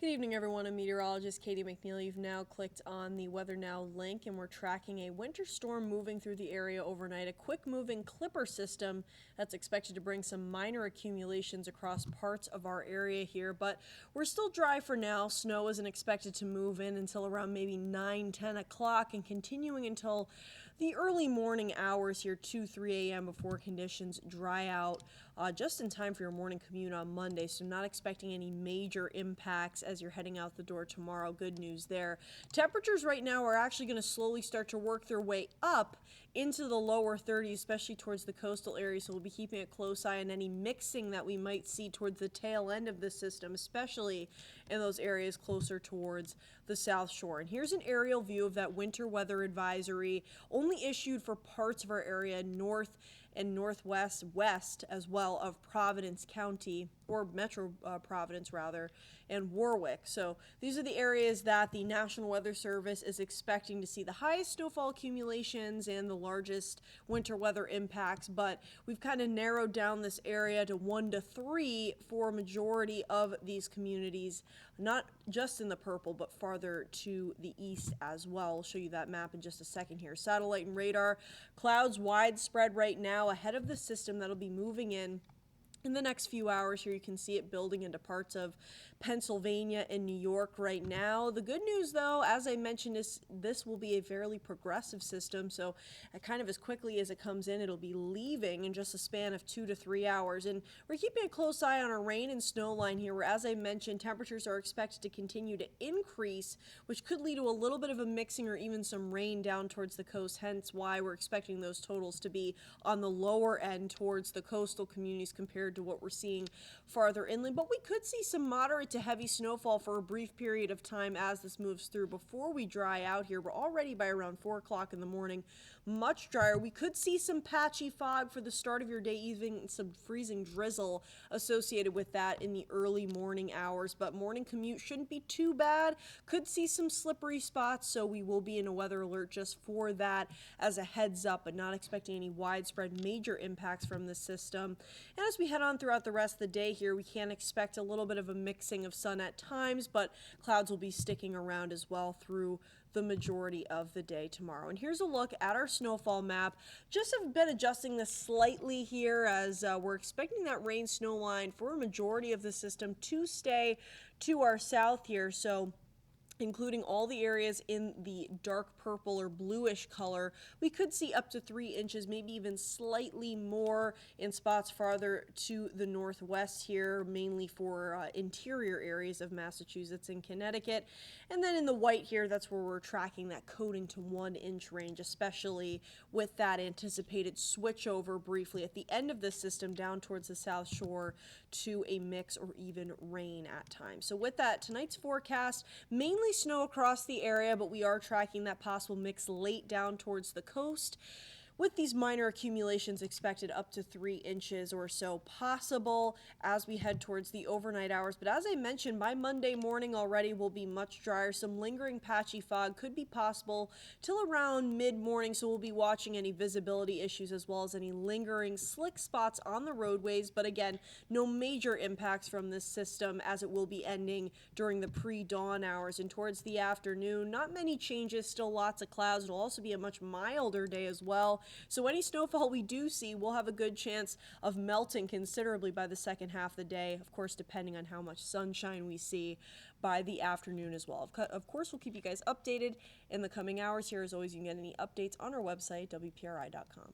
Good evening, everyone. I'm meteorologist Catie McNeil. You've now clicked on the Weather Now link, and we're tracking a winter storm moving through the area overnight, a quick-moving clipper system that's expected to bring some minor accumulations across parts of our area here, but we're still dry for now. Snow isn't expected to move in until around maybe 9-10 o'clock and continuing until the early morning hours here, 2-3 a.m. before conditions dry out just in time for your morning commute on Monday, so not expecting any major impacts as you're heading out the door tomorrow. Good news there. Temperatures right now are actually going to slowly start to work their way up into the lower 30s, especially towards the coastal areas, so we'll be keeping a close eye on any mixing that we might see towards the tail end of the system, especially in those areas closer towards the South Shore. And here's an aerial view of that winter weather advisory, only issued for parts of our area north and northwest, west as well of Providence County, or Metro Providence rather, and Warwick. So these are the areas that the National Weather Service is expecting to see the highest snowfall accumulations and the largest winter weather impacts, but we've kind of narrowed down this area to 1 to 3 for a majority of these communities, not just in the purple, but farther to the east as well. I'll show you that map in just a second here. Satellite and radar, clouds widespread right now ahead of the system that'll be moving in the next few hours. Here you can see it building into parts of Pennsylvania and New York right now. The good news, though, as I mentioned, is this will be a fairly progressive system, so kind of as quickly as it comes in, it'll be leaving in just a span of 2 to 3 hours. And we're keeping a close eye on our rain and snow line here, where, as I mentioned, temperatures are expected to continue to increase, which could lead to a little bit of a mixing or even some rain down towards the coast, hence why we're expecting those totals to be on the lower end towards the coastal communities compared to what we're seeing farther inland. But we could see some moderate to heavy snowfall for a brief period of time as this moves through before we dry out here. We're already by around 4 o'clock in the morning, much drier. We could see some patchy fog for the start of your day, even some freezing drizzle associated with that in the early morning hours, but morning commute shouldn't be too bad. Could see some slippery spots, so we will be in a weather alert just for that as a heads up, but not expecting any widespread major impacts from this system. And as we head on throughout the rest of the day here, we can expect a little bit of a mixing of sun at times, but clouds will be sticking around as well through the majority of the day tomorrow. And here's a look at our snowfall map. Just have been adjusting this slightly here as we're expecting that rain snow line for a majority of the system to stay to our south here. So including all the areas in the dark purple or bluish color, we could see up to 3 inches, maybe even slightly more in spots farther to the northwest here, mainly for interior areas of Massachusetts and Connecticut. And then in the white here, that's where we're tracking that coating to 1 inch range, especially with that anticipated switch over briefly at the end of the system down towards the South Shore to a mix or even rain at times. So with that, tonight's forecast, mainly snow across the area, but we are tracking that possible mix late down towards the coast, with these minor accumulations expected up to 3 inches or so possible as we head towards the overnight hours. But as I mentioned, by Monday morning already will be much drier. Some lingering patchy fog could be possible till around mid-morning, so we'll be watching any visibility issues as well as any lingering slick spots on the roadways. But again, no major impacts from this system as it will be ending during the pre-dawn hours. And towards the afternoon, not many changes, still lots of clouds. It'll also be a much milder day as well. So any snowfall we do see will have a good chance of melting considerably by the second half of the day, of course, depending on how much sunshine we see by the afternoon as well. Of course, we'll keep you guys updated in the coming hours here. As always, you can get any updates on our website, WPRI.com.